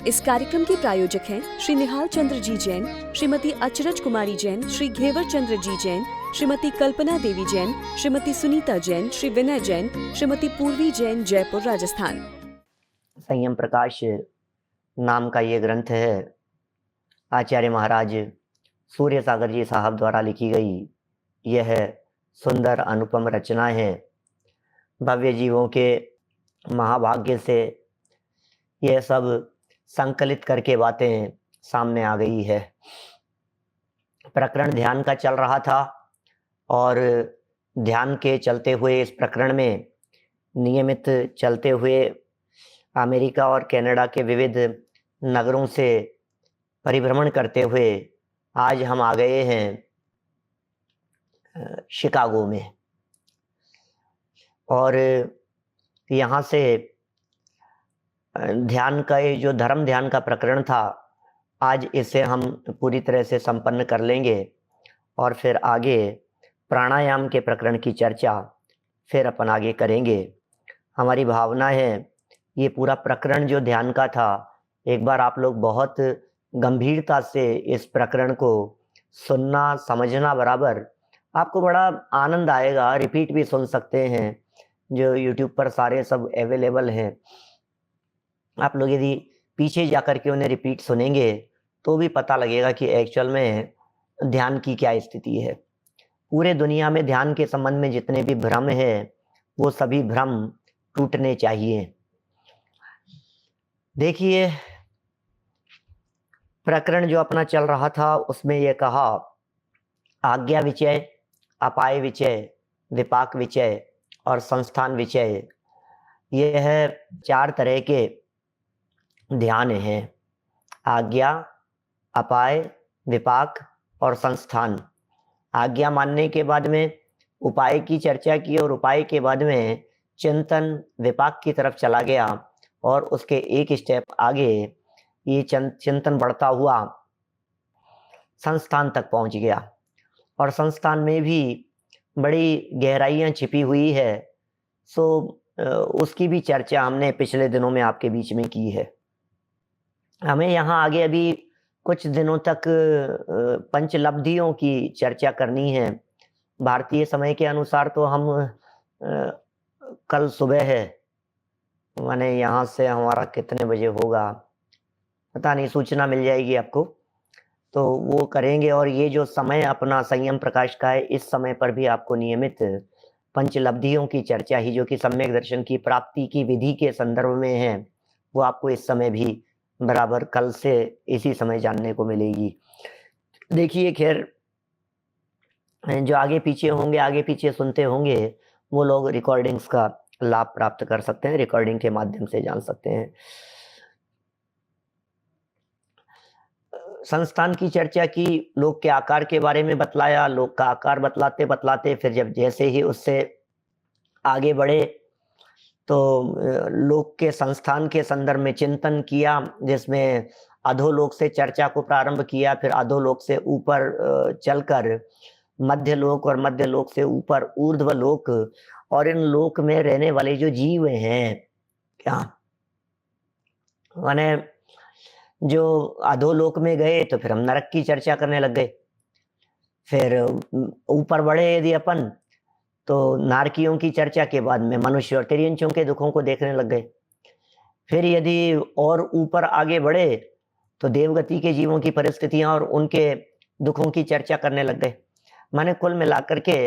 इस कार्यक्रम के प्रायोजक हैं श्री निहाल चंद्र जी जैन, श्रीमती अचरज कुमारी जैन, श्री घेवर चंद्र जी जैन, श्रीमती कल्पना देवी जैन, श्रीमती सुनीता जैन, श्री विनय जैन, श्रीमती पूर्वी जैन, जयपुर, राजस्थान। संयम प्रकाश नाम का ये ग्रंथ है, आचार्य महाराज सूर्य सागर जी साहब द्वारा लिखी गई यह सुंदर अनुपम रचना है। भव्य जीवों के महाभाग्य से यह सब संकलित करके बातें सामने आ गई है। प्रकरण ध्यान का चल रहा था और ध्यान के चलते हुए इस प्रकरण में नियमित चलते हुए अमेरिका और कनाडा के विविध नगरों से परिभ्रमण करते हुए आज हम आ गए हैं शिकागो में, और यहाँ से ध्यान का ये जो धर्म ध्यान का प्रकरण था, आज इसे हम पूरी तरह से संपन्न कर लेंगे और फिर आगे प्राणायाम के प्रकरण की चर्चा फिर अपन आगे करेंगे। हमारी भावना है ये पूरा प्रकरण जो ध्यान का था, एक बार आप लोग बहुत गंभीरता से इस प्रकरण को सुनना समझना, बराबर आपको बड़ा आनंद आएगा। रिपीट भी सुन सकते हैं, जो यूट्यूब पर सारे सब अवेलेबल हैं। आप लोग यदि पीछे जाकर के उन्हें रिपीट सुनेंगे तो भी पता लगेगा कि एक्चुअल में ध्यान की क्या स्थिति है। पूरे दुनिया में ध्यान के संबंध में जितने भी भ्रम है वो सभी भ्रम टूटने चाहिए। देखिए, प्रकरण जो अपना चल रहा था उसमें यह कहा, आज्ञा विचय, अपाय विचय, विपाक विचय और संस्थान विचय, यह है 4 तरह के ध्यान हैं। आज्ञा, अपाय, विपाक और संस्थान। आज्ञा मानने के बाद में उपाय की चर्चा की और उपाय के बाद में चिंतन विपाक की तरफ चला गया और उसके एक स्टेप आगे ये चिंतन बढ़ता हुआ संस्थान तक पहुंच गया, और संस्थान में भी बड़ी गहराइयां छिपी हुई है। सो उसकी भी चर्चा हमने पिछले दिनों में आपके बीच में की है। हमें यहाँ आगे अभी कुछ दिनों तक पंचलब्धियों की चर्चा करनी है। भारतीय समय के अनुसार तो हम कल सुबह है, माने यहाँ से हमारा कितने बजे होगा पता नहीं, सूचना मिल जाएगी आपको, तो वो करेंगे। और ये जो समय अपना संयम प्रकाश का है, इस समय पर भी आपको नियमित पंचलब्धियों की चर्चा ही, जो कि सम्यक दर्शन की प्राप्ति की विधि के संदर्भ में है, वो आपको इस समय भी बराबर कल से इसी समय जानने को मिलेगी। देखिए, खैर जो आगे पीछे होंगे, आगे पीछे सुनते होंगे, वो लोग रिकॉर्डिंग्स का लाभ प्राप्त कर सकते हैं, रिकॉर्डिंग के माध्यम से जान सकते हैं। संस्थान की चर्चा की, लोक के आकार के बारे में बतलाया। लोक का आकार बतलाते बतलाते फिर जब जैसे ही उससे आगे बढ़े तो लोक के संस्थान के संदर्भ में चिंतन किया, जिसमें अधोलोक से चर्चा को प्रारंभ किया, फिर अधोलोक से ऊपर चलकर मध्य लोक और मध्य लोक से ऊपर ऊर्ध्व लोक, और इन लोक में रहने वाले जो जीव हैं, क्या माने जो अधोलोक में गए तो फिर हम नरक की चर्चा करने लग गए। फिर ऊपर बढ़े यदि अपन तो नारकियों की चर्चा के बाद में मनुष्य और तिर्यंचों के दुखों को देखने लग गए। फिर यदि और ऊपर आगे बढ़े तो देवगति के जीवों की परिस्थितियां और उनके दुखों की चर्चा करने लग गए। मैंने कुल मिलाकर के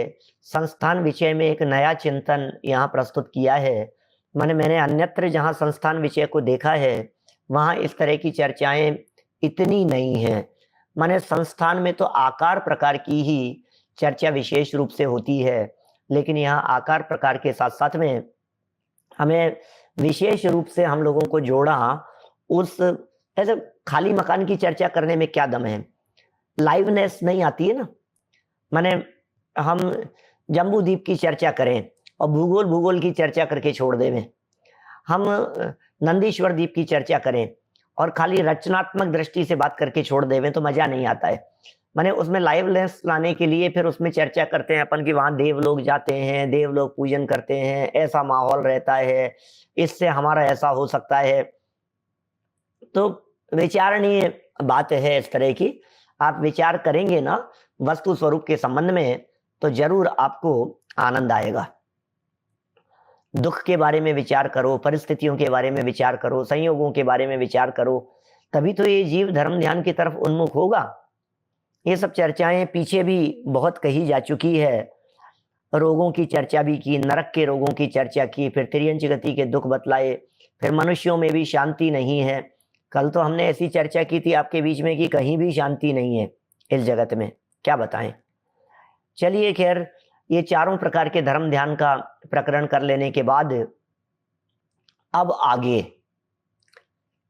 संस्थान विषय में एक नया चिंतन यहाँ प्रस्तुत किया है। मैंने अन्यत्र जहाँ संस्थान विषय को देखा है वहाँ इस तरह की चर्चाएं इतनी नहीं है। माने संस्थान में तो आकार प्रकार की ही चर्चा विशेष रूप से होती है, लेकिन यहाँ आकार प्रकार के साथ साथ में हमें विशेष रूप से हम लोगों को जोड़ा उस ऐसे खाली मकान की चर्चा करने में क्या दम है, लाइवनेस नहीं आती है ना। माने हम जम्बू द्वीप की चर्चा करें और भूगोल की चर्चा करके छोड़ देवें, हम नंदीश्वर द्वीप की चर्चा करें और खाली रचनात्मक दृष्टि से बात करके छोड़ देवें तो मजा नहीं आता है। माने उसमें लाइवनेस लाने के लिए फिर उसमें चर्चा करते हैं अपन कि वहां देव लोग जाते हैं, देव लोग पूजन करते हैं, ऐसा माहौल रहता है, इससे हमारा ऐसा हो सकता है। तो विचारणीय बात है इस तरह की। आप विचार करेंगे ना वस्तु स्वरूप के संबंध में तो जरूर आपको आनंद आएगा। दुख के बारे में विचार करो, परिस्थितियों के बारे में विचार करो, संयोगों के बारे में विचार करो, तभी तो ये जीव धर्म ध्यान की तरफ उन्मुख होगा। ये सब चर्चाएं पीछे भी बहुत कही जा चुकी है। रोगों की चर्चा भी की, नरक के रोगों की चर्चा की, फिर तिर्यंच गति के दुख बतलाए, फिर मनुष्यों में भी शांति नहीं है। कल तो हमने ऐसी चर्चा की थी आपके बीच में कि कहीं भी शांति नहीं है इस जगत में, क्या बताएं। चलिए खैर, ये चारों प्रकार के धर्म ध्यान का प्रकरण कर लेने के बाद अब आगे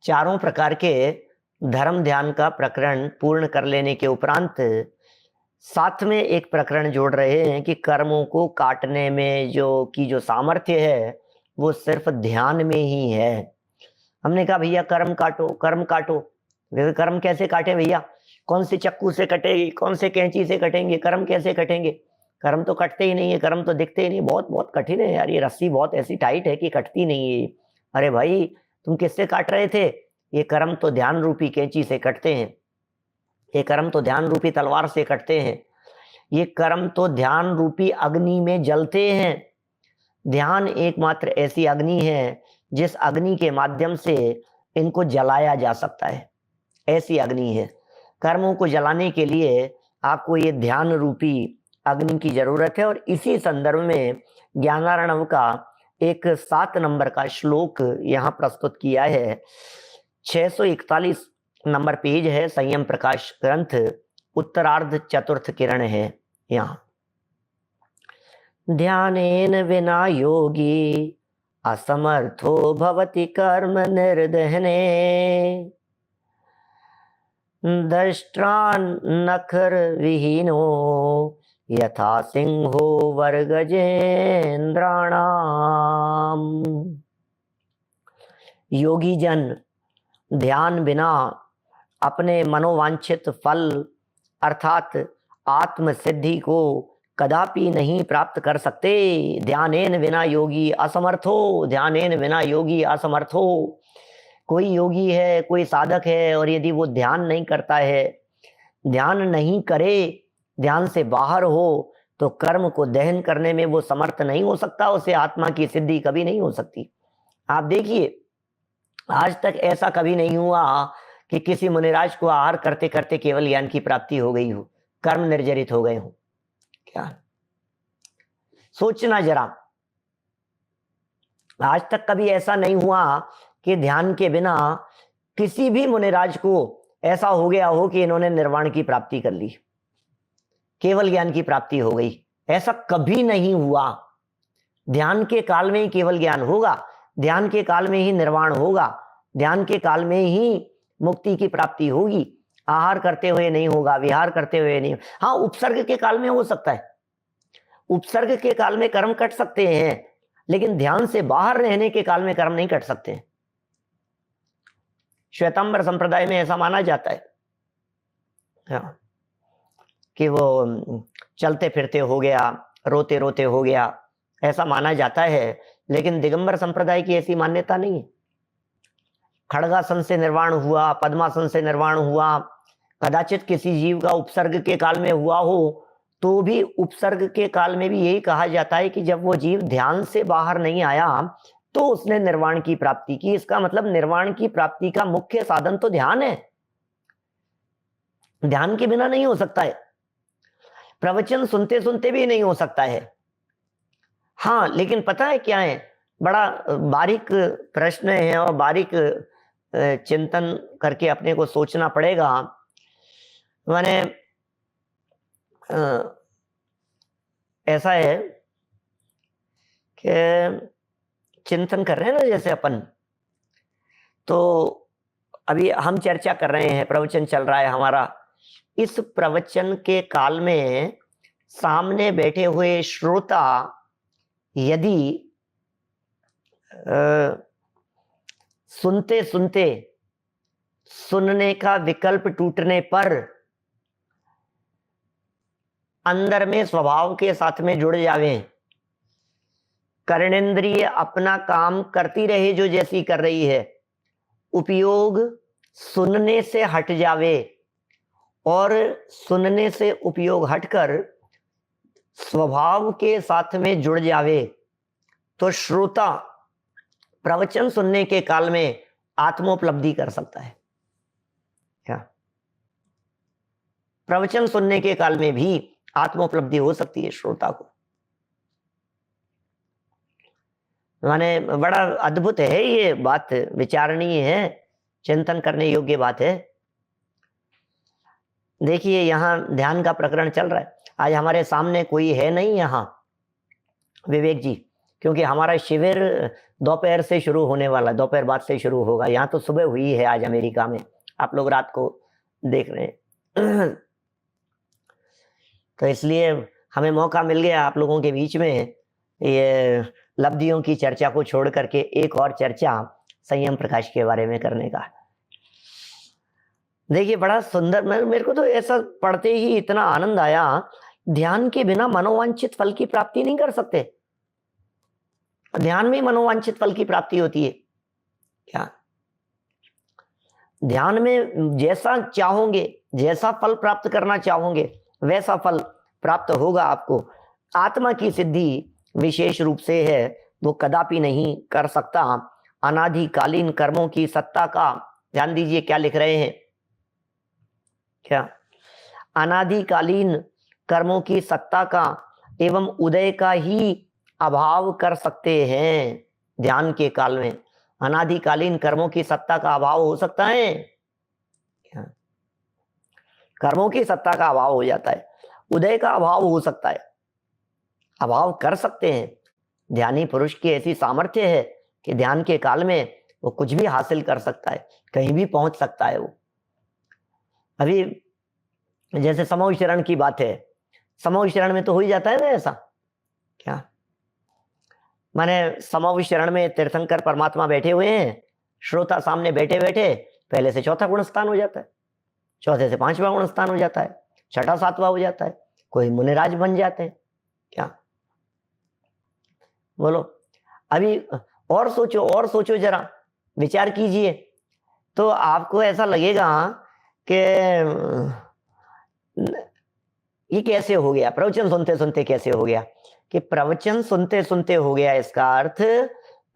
चारों प्रकार के धर्म ध्यान का प्रकरण पूर्ण कर लेने के उपरांत साथ में एक प्रकरण जोड़ रहे हैं कि कर्मों को काटने में जो सामर्थ्य है वो सिर्फ ध्यान में ही है। हमने कहा भैया कर्म काटो, कर्म काटो। कर्म कैसे काटे भैया? कौन से चक्कू से कटेगी, कौन से कैंची से कटेंगे? कर्म कैसे कटेंगे? कर्म तो कटते ही नहीं है, कर्म तो दिखते ही नहीं। बहुत बहुत कठिन है यार, ये रस्सी बहुत ऐसी टाइट है कि कटती नहीं है। अरे भाई तुम किससे काट रहे थे? ये कर्म तो ध्यान रूपी कैंची से कटते हैं, ये कर्म तो ध्यान रूपी तलवार से कटते हैं, ये कर्म तो ध्यान रूपी अग्नि में जलते हैं। ध्यान एकमात्र ऐसी अग्नि है जिस अग्नि के माध्यम से इनको जलाया जा सकता है, ऐसी अग्नि है। कर्मों को जलाने के लिए आपको ये ध्यान रूपी अग्नि की जरूरत है। और इसी संदर्भ में ज्ञानार्णव का एक 7 नंबर का श्लोक यहाँ प्रस्तुत किया है। 641 नंबर पेज है, संयम प्रकाश ग्रंथ, उत्तरार्ध चतुर्थ किरण है। यहाँ ध्यानेन विना योगी असमर्थो भवति कर्म निर्दहने दष्ट्रान नखर विहीनो यथा सिंहो वर्गजेन्द्राणाम। योगी जन ध्यान बिना अपने मनोवांछित फल अर्थात आत्म सिद्धि को कदापि नहीं प्राप्त कर सकते। ध्यानेन बिना योगी असमर्थो, ध्यानेन बिना योगी असमर्थो। कोई योगी है, कोई साधक है, और यदि वो ध्यान नहीं करता है, ध्यान नहीं करे, ध्यान से बाहर हो, तो कर्म को दहन करने में वो समर्थ नहीं हो सकता, उसे आत्मा की सिद्धि कभी नहीं हो सकती। आप देखिए आज तक ऐसा कभी नहीं हुआ कि किसी मुनिराज को आहार करते करते केवल ज्ञान की प्राप्ति हो गई हो, कर्म निर्जरित हो गए हो। क्या सोचना जरा, आज तक कभी ऐसा नहीं हुआ कि ध्यान के बिना किसी भी मुनिराज को ऐसा हो गया हो कि इन्होंने निर्वाण की प्राप्ति कर ली, केवल ज्ञान की प्राप्ति हो गई। ऐसा कभी नहीं हुआ। ध्यान के काल में ही केवल ज्ञान होगा, ध्यान के काल में ही निर्वाण होगा, ध्यान के काल में ही मुक्ति की प्राप्ति होगी। आहार करते हुए नहीं होगा, विहार करते हुए नहीं। हाँ, उपसर्ग के काल में हो सकता है, उपसर्ग के काल में कर्म कट सकते हैं, लेकिन ध्यान से बाहर रहने के काल में कर्म नहीं कट सकते। श्वेतांबर संप्रदाय में ऐसा माना जाता है कि वो चलते फिरते हो गया, रोते रोते हो गया, ऐसा माना जाता है। लेकिन दिगंबर संप्रदाय की ऐसी मान्यता नहीं है। खड़गासन से निर्वाण हुआ, पद्मासन से निर्वाण हुआ, कदाचित किसी जीव का उपसर्ग के काल में हुआ हो, तो भी उपसर्ग के काल में भी यही कहा जाता है कि जब वो जीव ध्यान से बाहर नहीं आया तो उसने निर्वाण की प्राप्ति की। इसका मतलब निर्वाण की प्राप्ति का मुख्य साधन तो ध्यान है, ध्यान के बिना नहीं हो सकता है। प्रवचन सुनते सुनते भी नहीं हो सकता है। हाँ, लेकिन पता है क्या है, बड़ा बारीक प्रश्न है और बारीक चिंतन करके अपने को सोचना पड़ेगा। माने ऐसा है कि चिंतन कर रहे हैं ना, जैसे अपन, तो अभी हम चर्चा कर रहे हैं, प्रवचन चल रहा है हमारा। इस प्रवचन के काल में सामने बैठे हुए श्रोता यदि सुनते सुनते सुनने का विकल्प टूटने पर अंदर में स्वभाव के साथ में जुड़ जावे, कर्णेंद्रिय अपना काम करती रहे जो जैसी कर रही है, उपयोग सुनने से हट जावे और सुनने से उपयोग हटकर स्वभाव के साथ में जुड़ जावे, तो श्रोता प्रवचन सुनने के काल में आत्मोपलब्धि कर सकता है। क्या प्रवचन सुनने के काल में भी आत्मोपलब्धि हो सकती है श्रोता को? माने बड़ा अद्भुत है ये बात, विचारणीय है, चिंतन करने योग्य बात है। देखिए यहां ध्यान का प्रकरण चल रहा है। आज हमारे सामने कोई है नहीं यहाँ विवेक जी, क्योंकि हमारा शिविर दोपहर से शुरू होने वाला, दोपहर बाद से शुरू होगा। यहाँ तो सुबह हुई है आज अमेरिका में, आप लोग रात को देख रहे हैं। तो इसलिए हमें मौका मिल गया आप लोगों के बीच में ये लब्धियों की चर्चा को छोड़ करके एक और चर्चा संयम प्रकाश के बारे में करने का। देखिए बड़ा सुंदर, मेरे को तो ऐसा पढ़ते ही इतना आनंद आया। ध्यान के बिना मनोवांछित फल की प्राप्ति नहीं कर सकते। ध्यान में मनोवांछित फल की प्राप्ति होती है क्या? ध्यान में जैसा चाहोगे, जैसा फल प्राप्त करना चाहोगे, वैसा फल प्राप्त होगा आपको। आत्मा की सिद्धि विशेष रूप से है, वो कदापि नहीं कर सकता। अनादिकालीन कर्मों की सत्ता का, ध्यान दीजिए क्या लिख रहे हैं, क्या अनादिकालीन कर्मों की सत्ता का एवं उदय का ही अभाव कर सकते हैं। ध्यान के काल में अनादिकालीन कर्मों की सत्ता का अभाव हो सकता है, कर्मों की सत्ता का अभाव हो जाता है, उदय का अभाव हो सकता है, अभाव कर सकते हैं। ध्यानी पुरुष की ऐसी सामर्थ्य है कि ध्यान के काल में वो कुछ भी हासिल कर सकता है, कहीं भी पहुंच सकता है वो। अभी जैसे समूह शरण की बात है, समूह शरण में तो हो ही जाता है ना ऐसा, क्या माने समूह शरण में तीर्थंकर परमात्मा बैठे हुए हैं, श्रोता सामने बैठे बैठे पहले से चौथा गुण स्थान हो जाता है, चौथे से पांचवा गुण स्थान हो जाता है, छठा सातवां हो जाता है, कोई मुनिराज बन जाते हैं। क्या बोलो? अभी और सोचो जरा, विचार कीजिए, तो आपको ऐसा लगेगा कि ये कैसे हो गया, प्रवचन सुनते सुनते कैसे हो गया? कि प्रवचन सुनते सुनते हो गया, इसका अर्थ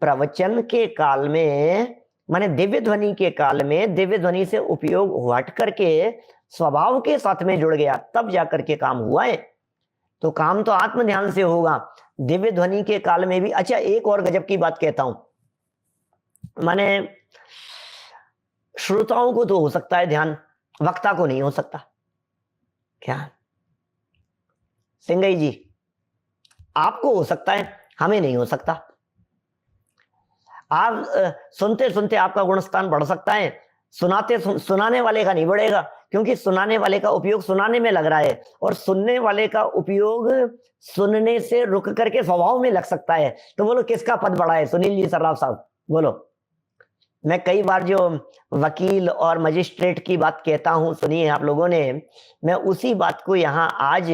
प्रवचन के काल में, माने दिव्य ध्वनि के काल में दिव्य ध्वनि से उपयोग हट करके स्वभाव के साथ में जुड़ गया, तब जाकर के काम हुआ है। तो काम तो आत्म ध्यान से होगा, दिव्य ध्वनि के काल में भी। अच्छा एक और गजब की बात कहता हूं, माने श्रोताओं को तो हो सकता है ध्यान, वक्ता को नहीं हो सकता। क्या सिंगई जी? आपको हो सकता है, हमें नहीं हो सकता। आप सुनते सुनते आपका गुणस्थान बढ़ सकता है, सुनाने वाले का नहीं बढ़ेगा, क्योंकि सुनाने वाले का उपयोग सुनाने में लग रहा है, और सुनने वाले का उपयोग सुनने से रुक करके स्वभाव में लग सकता है। तो बोलो किसका पद बढ़ा है? सुनील जी सर्राफ साहब बोलो। मैं कई बार जो वकील और मजिस्ट्रेट की बात कहता हूं, सुनिए आप लोगों ने, मैं उसी बात को यहाँ आज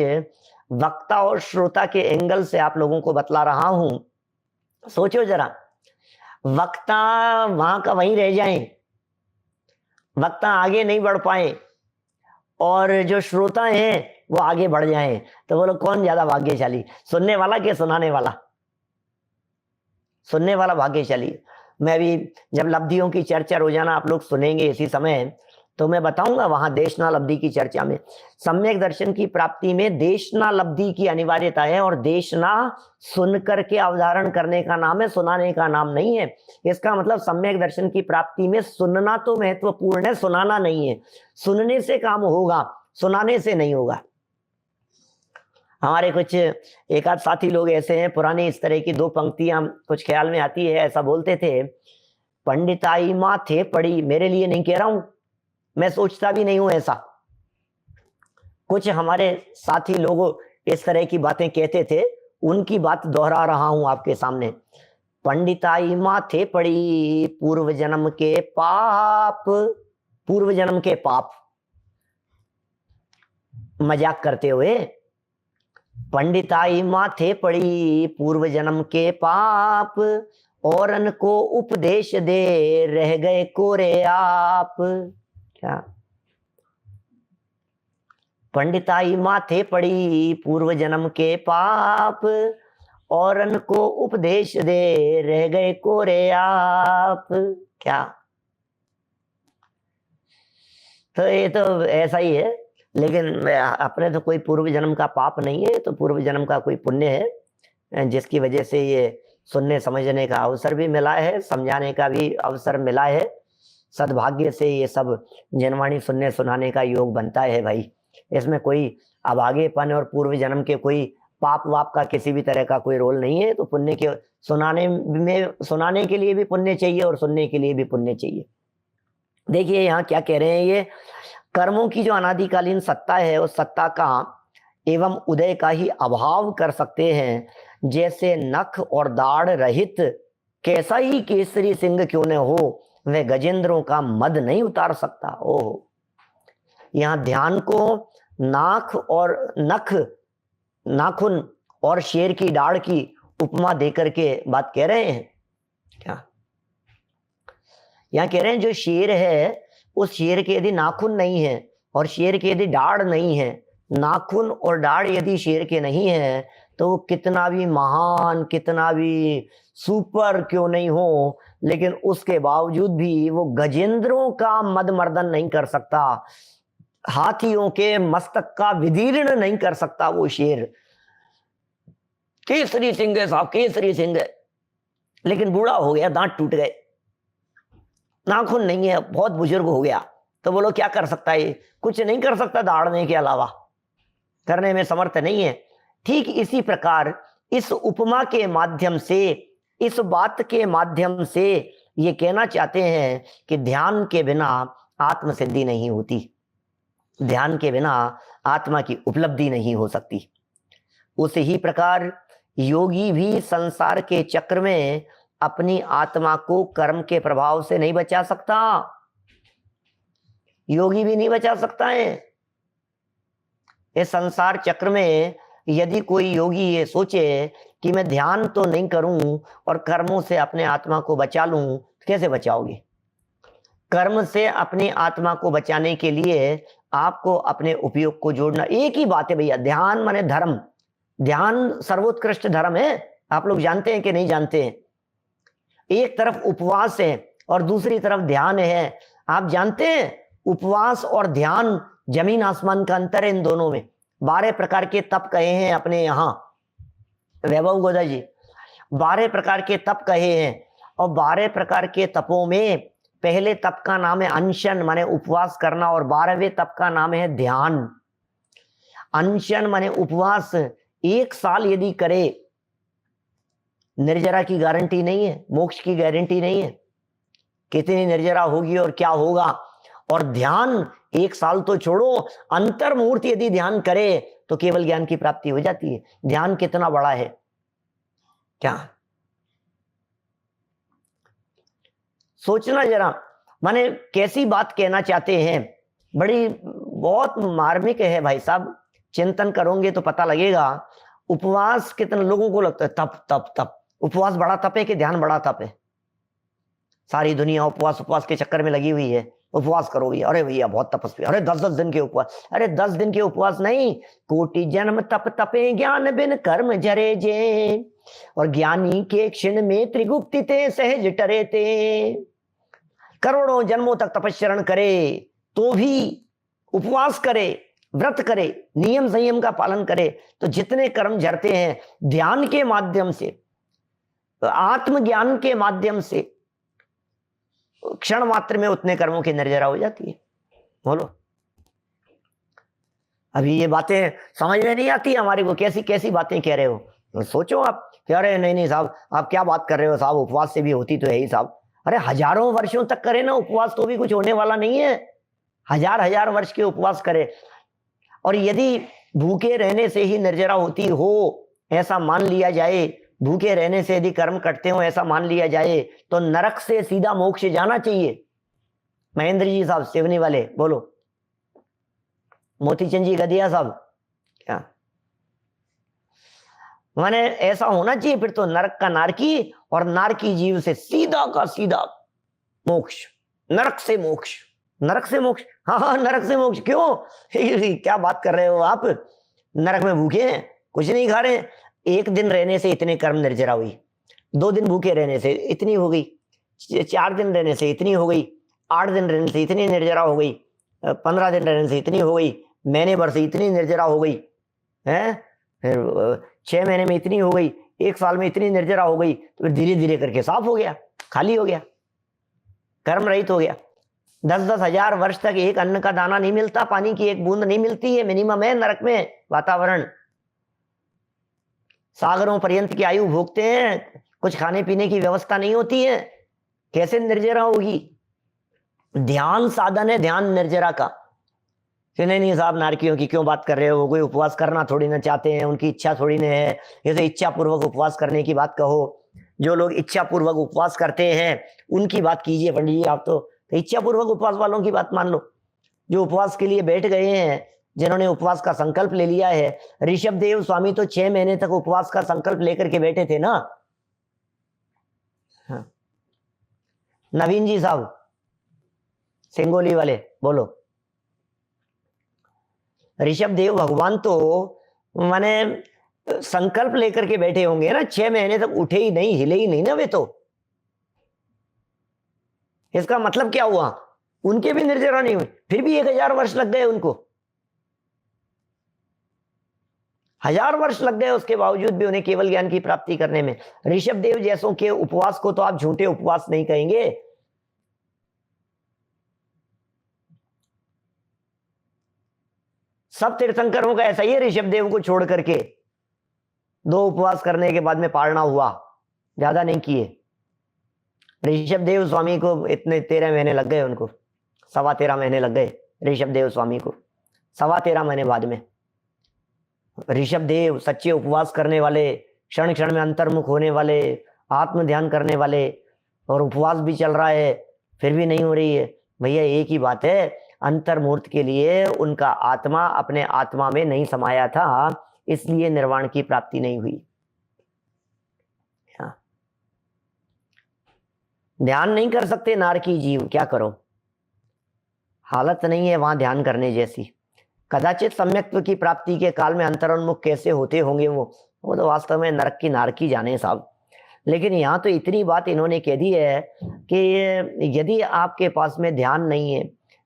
वक्ता और श्रोता के एंगल से आप लोगों को बतला रहा हूं। सोचो जरा, वक्ता वहां का वहीं रह जाए, वक्ता आगे नहीं बढ़ पाए, और जो श्रोता हैं वो आगे बढ़ जाएं, तो बोलो कौन ज्यादा भाग्यशाली? सुनने वाला कि सुनाने वाला? सुनने वाला भाग्यशाली। मैं भी जब लब्धियों की चर्चा रोजाना आप लोग सुनेंगे इसी समय, तो मैं बताऊंगा वहां देशना लब्धि की चर्चा में, सम्यक दर्शन की प्राप्ति में देशना लब्धि की अनिवार्यता है। और देशना सुन करके अवधारण करने का नाम है, सुनाने का नाम नहीं है। इसका मतलब सम्यक दर्शन की प्राप्ति में सुनना तो महत्वपूर्ण है, सुनाना नहीं है। सुनने से काम होगा, सुनाने से नहीं होगा। हमारे कुछ एक आध साथी लोग ऐसे हैं, पुरानी इस तरह की दो पंक्तियां कुछ ख्याल में आती है, ऐसा बोलते थे, पंडिताई माथे पड़ी। मेरे लिए नहीं कह रहा हूं, मैं सोचता भी नहीं हूं ऐसा। कुछ हमारे साथी लोग इस तरह की बातें कहते थे, उनकी बात दोहरा रहा हूं आपके सामने। पंडिताई माथे पड़ी, पूर्व जन्म के पाप, पूर्व जन्म के पाप, मजाक करते हुए, पंडिताई माथे पड़ी पूर्व जन्म के पाप, औरन को उपदेश दे, रह गए कोरे आप। क्या पंडिताई माथे पड़ी, पूर्व जन्म के पाप, औरन को उपदेश दे, रह गए कोरे आप। क्या तो ये तो ऐसा ही है, लेकिन अपने तो कोई पूर्व जन्म का पाप नहीं है, तो पूर्व जन्म का कोई पुण्य है, जिसकी वजह से ये सुनने समझने का अवसर भी मिला है, समझाने का भी अवसर मिला है। सद्भाग्य से ये सब जनवाणी सुनने सुनाने का योग बनता है भाई। इसमें कोई अभागेपन और पूर्व जन्म के कोई पाप वाप का किसी भी तरह का कोई रोल नहीं है। तो पुण्य के सुनाने के लिए भी पुण्य चाहिए और सुनने के लिए भी पुण्य चाहिए। देखिए यहाँ क्या कह रहे हैं, ये कर्मों की जो अनादिकालीन सत्ता है, उस सत्ता का एवं उदय का ही अभाव कर सकते हैं। जैसे नख और दाढ़ रहित कैसा ही केसरी सिंह क्यों न हो, वह गजेंद्रों का मद नहीं उतार सकता। ओह, यहाँ ध्यान को नाक और नख, नाखून और शेर की दाढ़ की उपमा देकर के बात कह रहे हैं। क्या यहाँ कह रहे हैं, जो शेर है उस शेर के यदि नाखून नहीं है और शेर के यदि दाढ़ नहीं है, नाखून और दाढ़ यदि शेर के नहीं है, तो वो कितना भी महान, कितना भी सुपर क्यों नहीं हो, लेकिन उसके बावजूद भी वो गजेंद्रों का मदमर्दन नहीं कर सकता, हाथियों के मस्तक का विदीर्ण नहीं कर सकता। वो शेर केसरी सिंह है साहब, केसरी सिंह है, लेकिन बूढ़ा हो गया, दांत टूट गए, नाखून नहीं है, बहुत बुजुर्ग हो गया, तो बोलो क्या कर सकता है? कुछ नहीं कर सकता, दाढ़ने के अलावा करने में समर्थ नहीं है। ठीक इसी प्रकार इस उपमा के माध्यम से, इस बात के माध्यम से ये कहना चाहते हैं कि ध्यान के बिना आत्म सिद्धि नहीं होती, ध्यान के बिना आत्मा की उपलब्धि नहीं हो सकती। उसी ही प्रकार योगी भी संसार के चक्र में अपनी आत्मा को कर्म के प्रभाव से नहीं बचा सकता, योगी भी नहीं बचा सकता है। इस संसार चक्र में यदि कोई योगी ये सोचे कि मैं ध्यान तो नहीं करूं और कर्मों से अपने आत्मा को बचा लूं, कैसे बचाओगे? कर्म से अपनी आत्मा को बचाने के लिए आपको अपने उपयोग को जोड़ना। एक ही बात है भैया, ध्यान माने धर्म, ध्यान सर्वोत्कृष्ट धर्म है। आप लोग जानते हैं कि नहीं जानते हैं? एक तरफ उपवास है और दूसरी तरफ ध्यान है। आप जानते हैं उपवास और ध्यान जमीन आसमान का अंतर है इन दोनों में। 12 प्रकार के तप कहे हैं अपने यहाँ वैभव गोदा जी, 12 प्रकार के तप कहे हैं, और 12 प्रकार के तपों में पहले तप का नाम है अनशन माने उपवास करना, और 12वें तप का नाम है ध्यान। अनशन माने उपवास 1 साल यदि करे, निर्जरा की गारंटी नहीं है, मोक्ष की गारंटी नहीं है, कितनी निर्जरा होगी और क्या होगा। और ध्यान 1 साल तो छोड़ो, अंतर मुहूर्त यदि ध्यान करे तो केवल ज्ञान की प्राप्ति हो जाती है। ध्यान कितना बड़ा है, क्या सोचना जरा, माने कैसी बात कहना चाहते हैं। बड़ी बहुत मार्मिक है भाई साहब, चिंतन करोगे तो पता लगेगा। उपवास कितने लोगों को लगता है तप तप तप, उपवास बड़ा तप है कि ध्यान बड़ा तप है? सारी दुनिया उपवास के चक्कर में लगी हुई है। उपवास करो भैया, अरे भैया बहुत तपस्वी, अरे 10-10 दिन के उपवास। अरे 10 दिन के उपवास नहीं, कोटि जन्म तप तपे ज्ञान बिन कर्म जरे जे, और ज्ञानी के क्षण में त्रिगुप्ति ते सहज टरे ते। करोड़ों जन्मों तक तपस्या करे तो भी उपवास करे, व्रत करे, नियम संयम का पालन करे, तो जितने कर्म झरते हैं ध्यान के माध्यम से, आत्मज्ञान के माध्यम से, क्षण मात्र में उतने कर्मों की निर्जरा हो जाती है। बोलो, अभी ये बातें समझ में नहीं आती हमारे को, कैसी कैसी बातें कह रहे हो। तो सोचो आप, कह रहे नहीं नहीं साहब आप क्या बात कर रहे हो साहब, उपवास से भी होती तो है ही साहब। अरे हजारों वर्षों तक करे ना उपवास तो भी कुछ होने वाला नहीं है। 1000 वर्ष के उपवास करे, और यदि भूखे रहने से ही निर्जरा होती हो ऐसा मान लिया जाए, भूखे रहने से यदि कर्म करते हो ऐसा मान लिया जाए, तो नरक से सीधा मोक्ष जाना चाहिए। महेंद्र जी साहब सिवनी वाले बोलो, मोतीचंद जी गदिया साहब, क्या माने ऐसा होना चाहिए फिर तो नरक का नारकी और नारकी जीव से सीधा का सीधा मोक्ष, नरक से मोक्ष, नरक से मोक्ष। हाँ हाँ, नरक से मोक्ष। क्यों? क्या बात कर रहे हो आप? नरक में भूखे हैं, कुछ नहीं खा रहे हैं, एक दिन रहने से इतने कर्म निर्जरा हुई, 2 दिन भूखे रहने से इतनी हो गई, 4 दिन रहने से इतनी हो गई, 8 दिन रहने से इतनी निर्जरा हो गई, 15 दिन रहने से इतनी हो गई, महीने भर से इतनी निर्जरा हो गई है, फिर 6 महीने में इतनी हो गई, 1 साल में इतनी निर्जरा हो गई, तो फिर धीरे धीरे करके साफ हो गया, खाली हो गया, कर्म रहित हो गया। 10-10 हजार वर्ष तक एक अन्न का दाना नहीं मिलता, पानी की एक बूंद नहीं मिलती है, मिनिमम है नरक में वातावरण। सागरों पर्यंत की आयु भोगते हैं, कुछ खाने पीने की व्यवस्था नहीं होती है, कैसे निर्जरा होगी? ध्यान साधन है, ध्यान निर्जरा का। कि नहीं साहब, नारकियों की क्यों बात कर रहे हो? वो कोई उपवास करना थोड़ी ना चाहते हैं, उनकी इच्छा थोड़ी ना है। जैसे इच्छा पूर्वक उपवास करने की बात कहो, जो लोग इच्छा पूर्वक उपवास करते हैं उनकी बात कीजिए पंडित जी आप। तो इच्छा पूर्वक उपवास वालों की बात मान लो, जो उपवास के लिए बैठ गए हैं, जिन्होंने उपवास का संकल्प ले लिया है। ऋषभ देव स्वामी तो 6 महीने तक उपवास का संकल्प लेकर के बैठे थे ना। हाँ। नवीन जी साहब सिंगोली वाले बोलो। ऋषभ देव भगवान तो माने संकल्प लेकर के बैठे होंगे ना, 6 महीने तक उठे ही नहीं, हिले ही नहीं ना वे तो। इसका मतलब क्या हुआ? उनके भी निर्जरा नहीं हुई, फिर भी 1000 वर्ष लग गए उनको, 1000 वर्ष लग गए, उसके बावजूद भी उन्हें केवल ज्ञान की प्राप्ति करने में। ऋषभ देव जैसों के उपवास को तो आप झूठे उपवास नहीं कहेंगे। सब तीर्थंकरों का ऐसा ही है, ऋषभ देव को छोड़ करके 2 उपवास करने के बाद में पारना हुआ, ज्यादा नहीं किए। ऋषभ देव स्वामी को इतने 13 महीने लग गए, उनको 13.25 महीने लग गए ऋषभ देव स्वामी को, 13.25 महीने बाद में। ऋषभ देव सच्चे उपवास करने वाले, क्षण क्षण में अंतर्मुख होने वाले, आत्म ध्यान करने वाले, और उपवास भी चल रहा है फिर भी नहीं हो रही है। भैया एक ही बात है, अंतर्मूर्त के लिए उनका आत्मा अपने आत्मा में नहीं समाया था, इसलिए निर्वाण की प्राप्ति नहीं हुई। ध्यान नहीं कर सकते नारकी जीव, क्या करो? हालत नहीं है वहां ध्यान करने जैसी। कदाचित सम्यक्त्व की प्राप्ति के काल में अंतरोन्मुख कैसे होते होंगे वो तो वास्तव में नरक की नारकी जाने साहब। लेकिन यहाँ तो इतनी बात इन्होंने कह दी है कि यदि आपके पास में ध्यान नहीं है,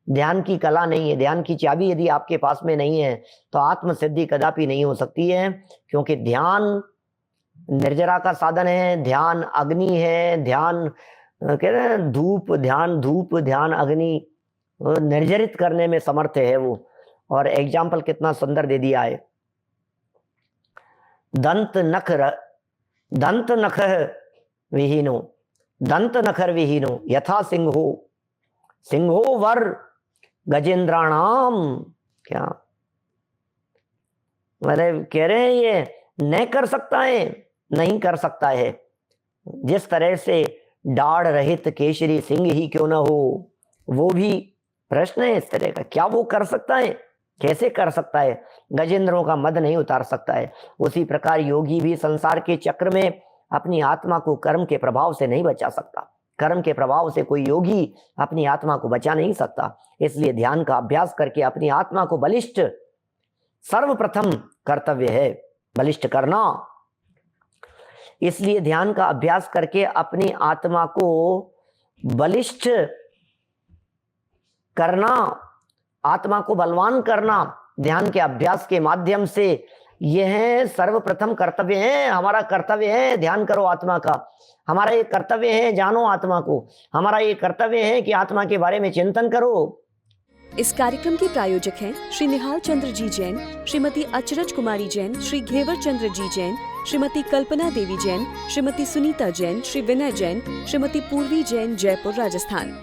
ध्यान की कला नहीं है, ध्यान की चाबी यदि आपके पास में नहीं है, तो आत्म सिद्धि कदापि नहीं हो सकती है। क्योंकि ध्यान निर्जरा का साधन है, ध्यान अग्नि है, ध्यान कह रहे हैं धूप, ध्यान धूप, ध्यान अग्नि, निर्जरित करने में समर्थ है वो। और एग्जाम्पल कितना सुंदर दे दिया है। दंत नख विहीनो, दंत नखर विहीनो यथा सिंहो, सिंहो वर गजेंद्राणाम। क्या मतलब कह रहे हैं? ये नहीं कर सकता है, नहीं कर सकता है। जिस तरह से दाढ़ रहित केशरी सिंह ही क्यों ना हो, वो भी प्रश्न है इस तरह का। क्या वो कर सकता है? कैसे कर सकता है? गजेंद्रों का मद नहीं उतार सकता है। उसी प्रकार योगी भी संसार के चक्र में अपनी आत्मा को कर्म के प्रभाव से नहीं बचा सकता। कर्म के प्रभाव से कोई योगी अपनी आत्मा को बचा नहीं सकता। इसलिए ध्यान का अभ्यास करके अपनी आत्मा को बलिष्ठ सर्वप्रथम कर्तव्य है, बलिष्ठ करना। इसलिए ध्यान का अभ्यास करके अपनी आत्मा को बलिष्ठ करना, आत्मा को बलवान करना ध्यान के अभ्यास के माध्यम से, यह सर्वप्रथम कर्तव्य है। हमारा कर्तव्य है ध्यान करो आत्मा का। हमारा ये कर्तव्य है जानो आत्मा को। हमारा ये कर्तव्य है कि आत्मा के बारे में चिंतन करो। इस कार्यक्रम के प्रायोजक हैं श्री निहाल चंद्र जी जैन, श्रीमती अचरज कुमारी जैन, श्री घेवर चंद्र जी जैन, श्रीमती कल्पना देवी जैन, श्रीमती सुनीता जैन, श्री विनय जैन, श्रीमती पूर्वी जैन, जयपुर राजस्थान।